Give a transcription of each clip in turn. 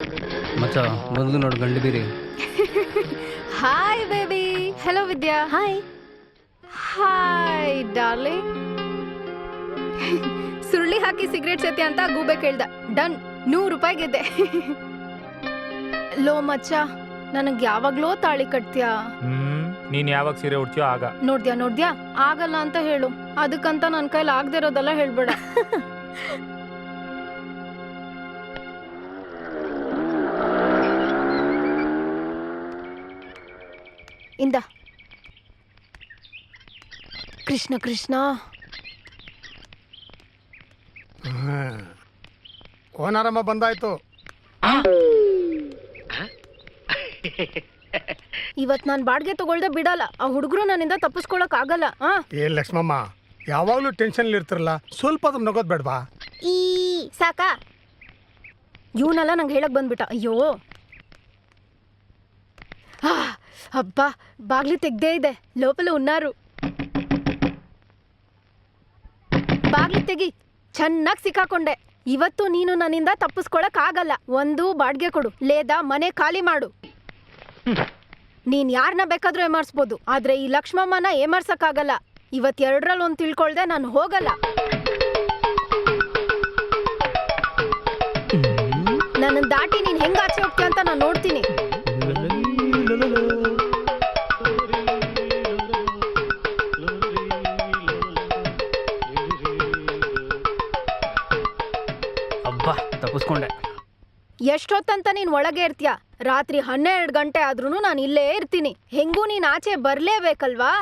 ಮಚ್ಚ ಮೊದಲು ನೋಡಿ ಗಂಡು ಬೀರಿ. Hi baby. Hello Vidya. Hi hi darling. ಸುರುಳಿ ಹಾಕಿ ಸಿಗರೇಟ್ ಸೇತಿ ಅಂತ ಗೂಬೆ ಕೇಳ್ದ. ಡನ್, 100 ರೂಪಾಯಿ ಗೆದ್ದೆ. ಲೋ ಮಚ್ಚ, ನನಗ್ ಯಾವಾಗ್ಲೋ ತಾಳಿ ಕಟ್ತೀಯಾ? ನೀನ್ ಯಾವಾಗ ಸೀರೆ ಉಡ್ತೀಯೋ ಆಗ. ನೋಡ್ದ್ಯಾ ಆಗಲ್ಲ ಅಂತ ಹೇಳು. ಅದಕ್ಕಂತ ನನ್ ಕೈಲಿ ಆಗದೆ ಇರೋದೆಲ್ಲ ಹೇಳ್ಬೇಡ. ಇಂದ ಕೃಷ್ಣ ಕೃಷ್ಣ. ಕೋನಾರಮ್ಮ ಬಂದಾಯ್ತು. ಇವತ್ ನಾನ್ ಬಾಡ್ಗೆ ತಗೊಳ್ದೆ ಬಿಡಲ್ಲ. ಆ ಹುಡುಗರು ನನ್ನಿಂದ ತಪ್ಪಿಸ್ಕೊಳಕ್ ಆಗಲ್ಲ. ಏ ಲಕ್ಷ್ಮಮ್ಮ, ಯಾವಾಗ್ಲೂ ಟೆನ್ಷನ್ ಇರ್ತಿರಲ್ಲ, ಸ್ವಲ್ಪ ಅದ್ರ ನಗೋದ್ ಬೇಡ್ವಾ? ಈ ಸಾಕ ಇವನೆಲ್ಲ ನಂಗೆ ಹೇಳಕ್ ಬಂದ್ಬಿಟ್ಟ. ಅಯ್ಯೋ ಅಬ್ಬಾ, ಬಾಗ್ಲಿ ತೆಗ್ದೇ ಇದೆ, ಲೋಪಲ ಉನ್ನಾರು. ಬಾಗ್ಲಿ ತೆಗಿ. ಚೆನ್ನಾಗಿ ಸಿಕ್ಕಾಕೊಂಡೆ. ಇವತ್ತು ನೀನು ನನ್ನಿಂದ ತಪ್ಪಿಸ್ಕೊಳಕ್ ಆಗಲ್ಲ. ಒಂದು ಬಾಡ್ಗೆ ಕೊಡು, ಲೇದ ಮನೆ ಖಾಲಿ ಮಾಡು. ನೀನ್ ಯಾರನ್ನ ಬೇಕಾದ್ರೂ ಏಮಾರ್ಸ್ಬೋದು, ಆದ್ರೆ ಈ ಲಕ್ಷ್ಮಮ್ಮನ ಏಮಾರ್ಸಕ್ಕಾಗಲ್ಲ. ಇವತ್ 2ರಲ್ಲಿ 1 ತಿಳ್ಕೊಳ್ದೆ ನಾನು ಹೋಗಲ್ಲ. ನನ್ನ ದಾಟಿ ನೀನ್ ಹೆಂಗ್ ಆಚೆ ಹೋಗ್ತೀಯ ಅಂತ ನಾನು ನೋಡ್ತೀನಿ. ಅಬ್ಬಾ ತಪ್ಪಿಸ್ಕೊಂಡೆ. ಎಷ್ಟೊತ್ತಂತ ನೀನ್ ಒಳಗೆ ಇರ್ತೀಯ? ರಾತ್ರಿ 12 ಗಂಟೆ ಆದ್ರೂ ನಾನು ಇಲ್ಲೇ ಇರ್ತೀನಿ. ಹೆಂಗೂ ನೀನ್ ಆಚೆ ಬರ್ಲೇಬೇಕಲ್ವಾ?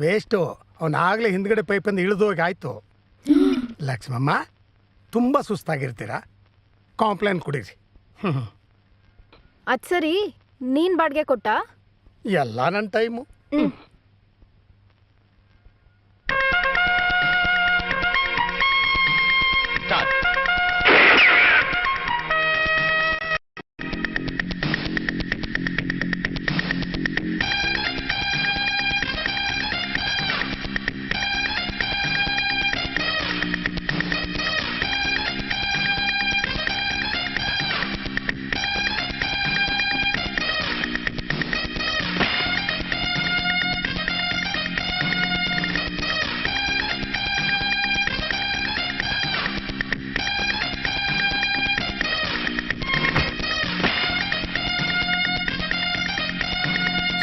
ವೇಸ್ಟು, ಅವನಾಗ್ಲೇ ಹಿಂದ್ಗಡೆ ಪೈಪಿಂದ ಇಳಿದೋಗಿ ಆಯ್ತು. ಲಕ್ಷ್ಮಮ್ಮ, ತುಂಬಾ ಸುಸ್ತಾಗಿರ್ತೀರಾ, ಕಾಂಪ್ಲೇನ್ ಕುಡೀರಿ. ಅದ್ ಸರಿ, ನೀನ್ ಬಾಡ್ಗೆ ಕೊಟ್ಟ? ಎಲ್ಲ ನನ್ನ ಟೈಮು.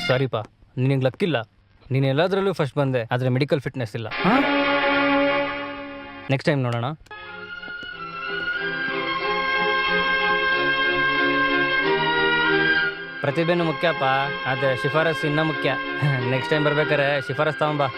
ಸಾರಿಪಾ, ನಿನಗೆ ಲಕ್ಕಿಲ್ಲ. ನೀನು ಎಲ್ಲದರಲ್ಲೂ ಫಸ್ಟ್ ಬಂದೆ, ಆದರೆ ಮೆಡಿಕಲ್ ಫಿಟ್ನೆಸ್ ಇಲ್ಲ. ನೆಕ್ಸ್ಟ್ ಟೈಮ್ ನೋಡೋಣ. ಪ್ರತಿಭೆನೂ ಮುಖ್ಯಪ್ಪ, ಆದರೆ ಶಿಫಾರಸ್ ಇನ್ನೂ ಮುಖ್ಯ. ನೆಕ್ಸ್ಟ್ ಟೈಮ್ ಬರ್ಬೇಕಾರೆ ಶಿಫಾರಸ್ ತಗೊಂಬಾ.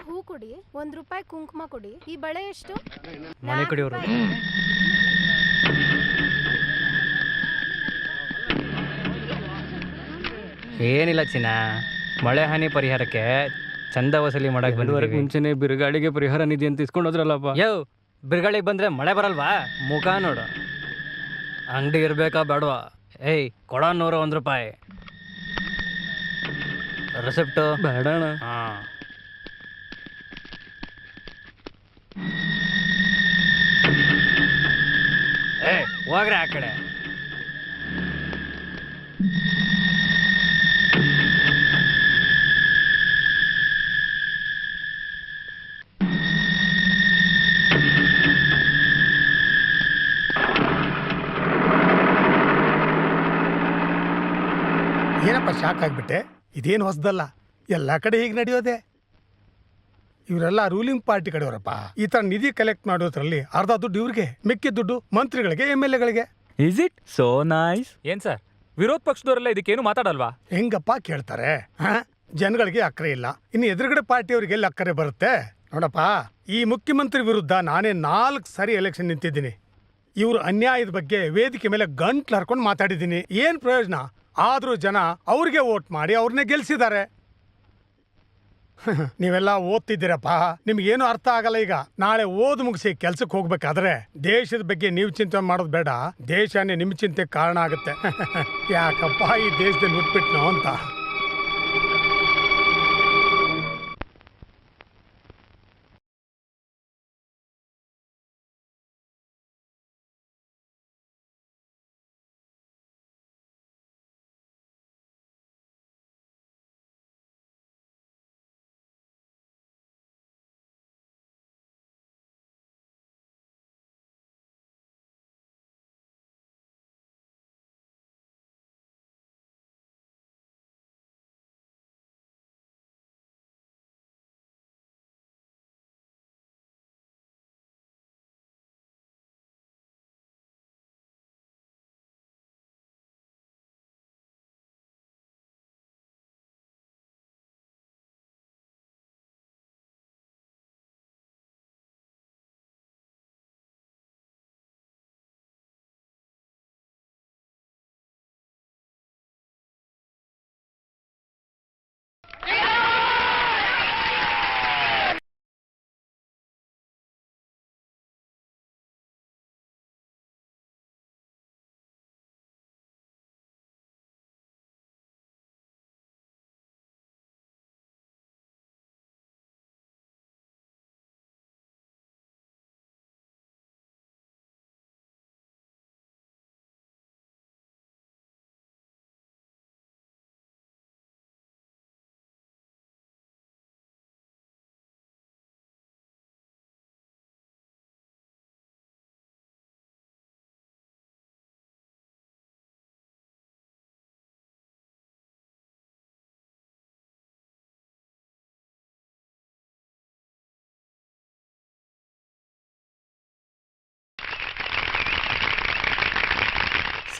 ಹೂ ಕೊಡಿ, 1 ರೂಪಾಯಿ ಕುಂಕುಮ ಕೊಡಿ. ಈ ಬಳೆ ಎಷ್ಟು? ಮನೆ ಕಡೆಯವರು. ಏನಿಲ್ಲ ಚಿನ್ನ, ಮಳೆ ಹಾನಿ ಪರಿಹಾರಕ್ಕೆ ಚಂದ ವಸೂಲಿ ಮಾಡಕ್ಕೆ ಬಂದವರೆಗೆ ಮುಂಚೆನೆ ಬಿರುಗಾಳಿಗೆ ಪರಿಹಾರ ನಿಧಿ ಅಂತ ಇಸ್ಕೊಂಡೋದ್ರಲ್ಲಪ್ಪ. ಯೋ, ಬಿರುಗಾಳಿಗೆ ಬಂದರೆ ಮಳೆ ಬರಲ್ವಾ? ಮುಖ ನೋಡು. ಅಂಗಡಿ ಇರಬೇಕಾ ಬೇಡವಾ? ಏಯ್, ಕೊಡೋ 101 ರೂಪಾಯಿ ರೆಸಿಪ್ಟು ಬೇಡಣ. ಹಾಂ, ಏ ಹೋಗ್ರೆ ಆ ಕಡೆ. ಏನಪ್ಪ ಶಾಕ್ ಆಗ್ಬಿಟ್ಟೆ? ಇದೇನು ಹೊಸದಲ್ಲ, ಎಲ್ಲ ಕಡೆ ಹೀಗೆ ನಡೆಯೋದೆ. ಇವರೆಲ್ಲ ರೂಲಿಂಗ್ ಪಾರ್ಟಿ ಕಡೆಯವರಪ್ಪ. ಈ ತರ ನಿಧಿ ಕಲೆಕ್ಟ್ ಮಾಡೋದ್ರಲ್ಲಿ ಅರ್ಧ ದುಡ್ಡು ಇವ್ರಿಗೆ, ಮಿಕ್ಕಿದ ದುಡ್ಡು ಮಂತ್ರಿಗಳಿಗೆ, MLA ಗಳಿಗೆ. Is it so nice? ಏನ್ ಸರ್, ವಿರೋಧ ಪಕ್ಷದವರೆಲ್ಲ ಇದಕ್ಕೇನು ಮಾತಾಡಲ್ವಾ? ಹೆಂಗಪ್ಪ ಕೇಳ್ತಾರೆ? ಜನಗಳಿಗೆ ಅಕ್ಕರೆ ಇಲ್ಲ, ಇನ್ನು ಎದುರುಗಡೆ ಪಾರ್ಟಿಯವರಿಗೆ ಎಲ್ಲಿ ಅಕ್ಕರೆ ಬರುತ್ತೆ? ನೋಡಪ್ಪ, ಈ ಮುಖ್ಯಮಂತ್ರಿ ವಿರುದ್ಧ ನಾನೇ 4 ಸಾರಿ ಎಲೆಕ್ಷನ್ ನಿಂತಿದ್ದೀನಿ. ಇವ್ರ ಅನ್ಯಾಯದ ಬಗ್ಗೆ ವೇದಿಕೆ ಮೇಲೆ ಗಂಟ್ಲು ಹರ್ಕೊಂಡು ಮಾತಾಡಿದ್ದೀನಿ. ಏನ್ ಪ್ರಯೋಜನ? ಆದ್ರೂ ಜನ ಅವ್ರಿಗೆ ವೋಟ್ ಮಾಡಿ ಅವ್ರನ್ನೇ ಗೆಲ್ಸಿದ್ದಾರೆ. ನೀವೆಲ್ಲ ಓದ್ತಿದ್ದೀರಪ್ಪ, ನಿಮ್ಗೇನು ಅರ್ಥ ಆಗಲ್ಲ. ಈಗ ನಾಳೆ ಓದು ಮುಗಿಸಿ ಕೆಲ್ಸಕ್ಕೆ ಹೋಗ್ಬೇಕಾದ್ರೆ ದೇಶದ ಬಗ್ಗೆ ನೀವು ಚಿಂತೆ ಮಾಡೋದು ಬೇಡ, ದೇಶನೇ ನಿಮ್ ಚಿಂತೆ ಕಾರಣ ಆಗುತ್ತೆ. ಯಾಕಪ್ಪ ಈ ದೇಶದಲ್ಲಿ ಹುಟ್ಬಿಟ್ನೋ ಅಂತ.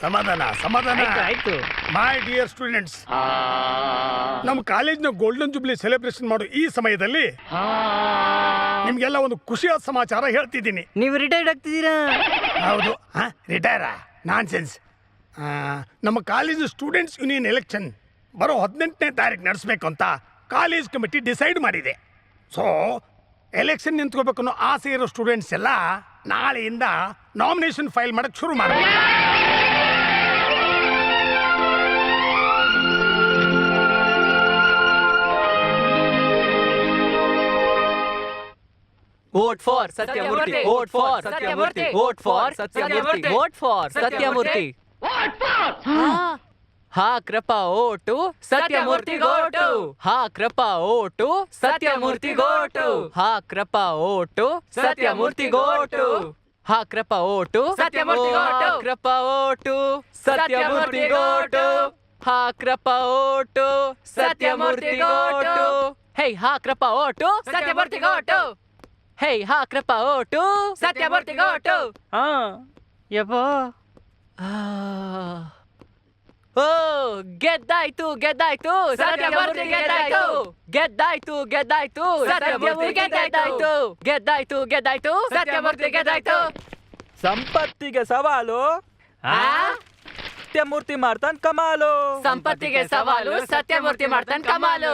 ಸಮಾಧಾನ ಸಮಾಧಾನ. ಆಯ್ತು ಮೈ ಡಿಯರ್ ಸ್ಟೂಡೆಂಟ್ಸ್, ನಮ್ಮ ಕಾಲೇಜ್ನ ಗೋಲ್ಡನ್ ಜೂಬ್ಲಿ ಸೆಲೆಬ್ರೇಷನ್ ಮಾಡೋ ಈ ಸಮಯದಲ್ಲಿ ನಿಮ್ಗೆಲ್ಲ ಒಂದು ಖುಷಿಯಾದ ಸಮಾಚಾರ ಹೇಳ್ತಿದ್ದೀನಿ. ನೀವು ರಿಟೈರ್ಡ್ ಆಗ್ತಿದ್ದೀರಾ? ಹೌದು. ರಿಟೈರಾ? ನಾನ್ ಸೆನ್ಸ್. ನಮ್ಮ ಕಾಲೇಜ್ ಸ್ಟೂಡೆಂಟ್ಸ್ ಯೂನಿಯನ್ ಎಲೆಕ್ಷನ್ ಬರೋ 18ನೇ ತಾರೀಕು ನಡೆಸಬೇಕು ಅಂತ ಕಾಲೇಜ್ ಕಮಿಟಿ ಡಿಸೈಡ್ ಮಾಡಿದೆ. ಸೊ ಎಲೆಕ್ಷನ್ ನಿಂತ್ಕೋಬೇಕು ಅನ್ನೋ ಆಸೆ ಇರೋ ಸ್ಟೂಡೆಂಟ್ಸ್ ಎಲ್ಲ ನಾಳೆಯಿಂದ ನಾಮಿನೇಷನ್ ಫೈಲ್ ಮಾಡಕ್ಕೆ ಶುರು ಮಾಡಬೇಕು. Vote for Satyamurthy. Vote for Satyamurthy. Vote for Satyamurthy. Vote for Satyamurthy. Ha krapa otu Satyamurthy gotu. Ha krapa otu Satyamurthy gotu. Ha krapa otu Satyamurthy gotu. Ha krapa otu Satyamurthy gotu. Ha krapa otu Satyamurthy gotu. Ha krapa otu Satyamurthy gotu. Hey, ha krapa otu Satyamurthy gotu. Hey, ha krapa otu Satyamurthy gotu. ಹಾ ಯಪ್ಪ Oh, ಗೆದ್ದಾಯ್ತು ಗೆದ್ದಾಯ್ತು Sathyamurthy ಗೆದ್ದಾಯ್ತು ಗೆದ್ದಾಯ್ತು ಗೆದ್ದಾಯ್ತು Sathyamurthy ಗೆದ್ದಾಯ್ತು ಗೆದ್ದಾಯ್ತು ಗೆದ್ದಾಯ್ತು Sathyamurthy ಗೆದ್ದಾಯ್ತು. ಸಂಪತ್ತಿಗೆ ಸವಾಲು ಸತ್ಯಮೂರ್ತಿ ಮಾಡ್ತಾನ್ ಕಮಾಲು. ಸಂಪತ್ತಿಗೆ ಸವಾಲು ಸತ್ಯಮೂರ್ತಿ ಮಾಡ್ತಾನ್ ಕಮಾಲು.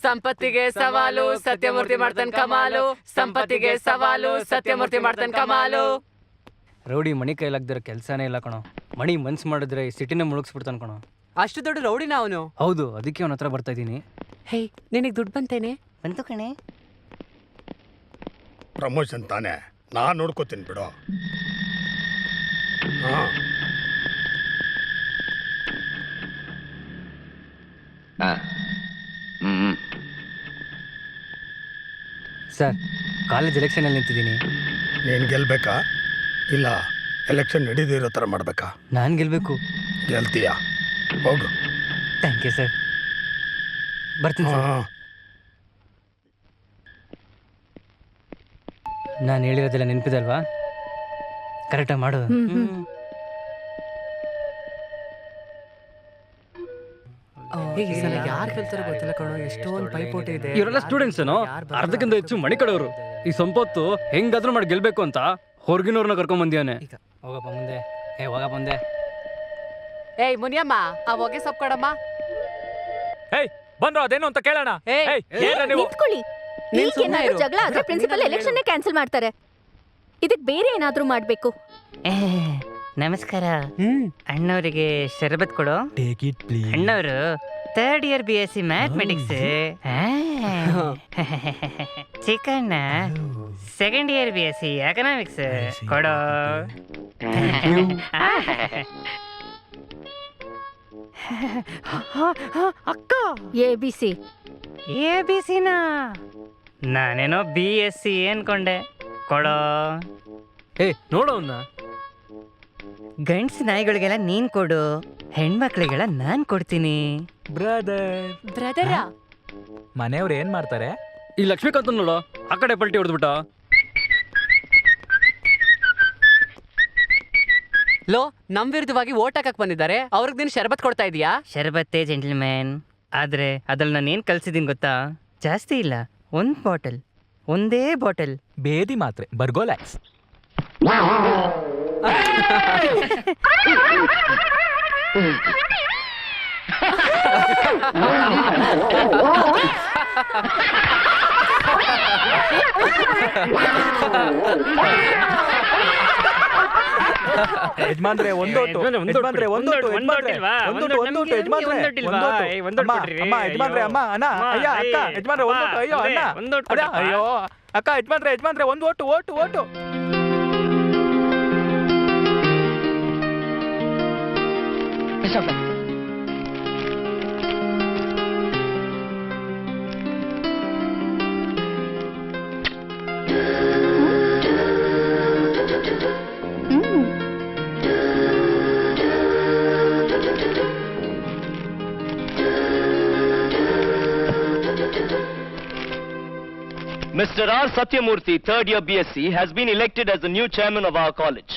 ಸಂಪತ್ತಿಗೆ ಸವಾಲು ಸತ್ಯಮೂರ್ತಿ ಮಾಡ್ತಾನ್ ಕಮಾಲು. ಸಂಪತ್ತಿಗೆ ಸವಾಲು ಸತ್ಯಮೂರ್ತಿ ಮಾಡ್ತಾನ್ ಕಮಾಲು. ರೌಡಿ ಮಣಿ ಕೈಲಾಗ್ದಿರೋ ಕೆಲಸನೇ ಇಲ್ಲ ಕಣೋ. ಮಣಿ ಮನ್ಸು ಮಾಡಿದ್ರೆ ಈ ಸಿಟಿನ ಮುಳುಗಿಸ್ಬಿಡ್ತಾನೆ ಕಣೋ. ಅಷ್ಟು ದೊಡ್ಡ ರೌಡಿನ ಅವನು? ಹೌದು, ಅದಕ್ಕೆ ಅವನ ಹತ್ರ ಬರ್ತಾ ಇದ್ದೀನಿ. ಹೇ, ನಿನಗೆ ದುಡ್ಡು ಬಂತೇನೆ? ಬಂತು ಕಣೆ. ಪ್ರಮೋಷನ್ ತಾನೆ, ನಾನು ನೋಡ್ಕೋತೀನಿ ಬಿಡು. ಸರ್, ಕಾಲೇಜ್ ಎಲೆಕ್ಷನಲ್ಲಿ ನಿಂತಿದ್ದೀನಿ. ನೀನು ಗೆಲ್ಬೇಕಾ ಇಲ್ಲ ಎಲೆಕ್ಷನ್ ನಡೀದಿರೋ ಥರ ಮಾಡಬೇಕಾ? ನಾನು ಗೆಲ್ಲಬೇಕು. ಗೆಲ್ತೀಯಾ? ಹೋಗು. Thank you sir. ಬರ್ತೀನಿ ಸರ್. ನಾನು ಹೇಳಿರೋದೆಲ್ಲ ನೆನಪಿದಲ್ವಾ? ಕರೆಕ್ಟಾಗಿ ಮಾಡು. ಯಾರು ಗೆಲ್ತಾರೋ ಗೊತ್ತಿಲ್ಲ ಕಣೋ, ಎಷ್ಟೊಂದು ಪೈಪೋಟಿ ಇದೆ. ಇವರೆಲ್ಲ ಸ್ಟೂಡೆಂಟ್ಸ್ ಏನೋ, ಅರ್ಧಕ್ಕಿಂತ ಹೆಚ್ಚು ಮಣಿ ಕಡೆಯವರು. ಈ ಸಂಪತ್ತು ಹೆಂಗಾದ್ರೂ ಮಾಡಿ ಗೆಲ್ಬೇಕು ಅಂತ ಹೊರಗಿನವ್ರನ್ನ ಕರ್ಕೊಂಡ್ ಬಂದಿಯಾನೆ. ಹೋಗಪ್ಪ ಮುಂದೆ. ಹೋಗಪ್ಪ ಮುಂದೆ. ಏಯ್ ಮುನಿಯಮ್ಮ, ಆ ಹೊಗೆ ಸೊಪ್ಪು ಕೊಡಮ್ಮ. ಏಯ್ ಬಂದ್ರು ಅದೇನು ಅಂತ ಕೇಳೋಣ. ಏಯ್, ನಿಂತ್ಕೊಳ್ಳಿ. ಈಗೇನಾದ್ರೂ ಜಗಳ ಆದ್ರೆ ಪ್ರಿನ್ಸಿಪಲ್ ಎಲೆಕ್ಷನ್ ಕ್ಯಾನ್ಸಲ್ ಮಾಡ್ತಾರೆ. ಇದಕ್ ಬೇರೆ ಏನಾದ್ರೂ ಮಾಡ್ಬೇಕು. ನಮಸ್ಕಾರ. ಅಣ್ಣವರಿಗೆ ಶರಬತ್ ಕೊಡು. Take it please. ಅಣ್ಣವರು 3rd year BSc mathematics. Chikanna 2nd year BSc economics ಕೊಡು. ಅಕ್ಕ ABCನ ನಾನೇನೋ BSc ಅನ್ಕೊಂಡೆ. ಕೊಡೋ. ನೋಡೋನ್ನ ಗಂಡ್ಸ್ ನಾಯಿಗಳಿಗೆಲ್ಲ ನೀನ್ ಕೊಡು, ಹೆಣ್ಮಕ್ಳಿಗೆಲ್ಲ ನಾನ್ ಕೊಡ್ತೀನಿ. ಬ್ರದರಾ? ಮನೆಯವ್ರು ಏನ್ ಮಾಡ್ತಾರೆ? ಈ ಲಕ್ಷ್ಮೀಕಾಂತ್ ನೋಡೋ, ಆ ಕಡೆ ಪಲ್ಟಿ ಹೊಡೆದ್ಬಿಟ್ಟ. ಲೋ, ನಮ್ ವಿರುದ್ಧವಾಗಿ ಓಟ್ ಹಾಕಕ್ ಬಂದಿದ್ದಾರೆ. ಅವ್ರಿಗೆ ನೀನು ಶರಬತ್ ಕೊಡ್ತಾ ಇದೀಯಾ? ಶರಬತ್ತೇ ಜೆಂಟಲ್ಮ್ಯಾನ್. ಆದ್ರೆ ಅದ್ರಲ್ಲಿ ನಾನು ಏನ್ ಕಲ್ಸಿದೀನಿ ಗೊತ್ತಾ? ಜಾಸ್ತಿ ಇಲ್ಲ, 1 ಬಾಟಲ್, ಒಂದೇ ಬಾಟಲ್. ಬೇದಿ ಮಾತ್ರೆ, ಬರ್ಗೋಲ್ಯಾಕ್ಸ್. ಯಜಮಾನ್ರೆ ಒಂದೊಟ್ಟು, ಯಜಮಾನ್ರೆ ಒಂದೊಟ್ಟು, ಯಜಮಾನ್ರೆ ಒಂದೊಟ್ಟು, ಒಂದೊಟ್ಟು, ಯಜಮಾನ್ರೆ ಒಂದೊಟ್ಟು. ಅಮ್ಮ ಯಜಮಾನ್ರೆ, ಅಮ್ಮ ಅಣ್ಣ, ಅಯ್ಯ ಅಕ್ಕ, ಯಜಮಾನ್ರೆ ಒಂದೊಟ್ಟು, ಅಯ್ಯೋ ಅಣ್ಣ, ಅಯ್ಯೋ ಅಕ್ಕ, ಯಜಮಾನ್ರೆ, ಯಜಮಾನ್ರೆ ಒಂದು vote, vote, vote. Mr. R. Satyamurthy, 3rd year BSc, has been elected as the new chairman of our college.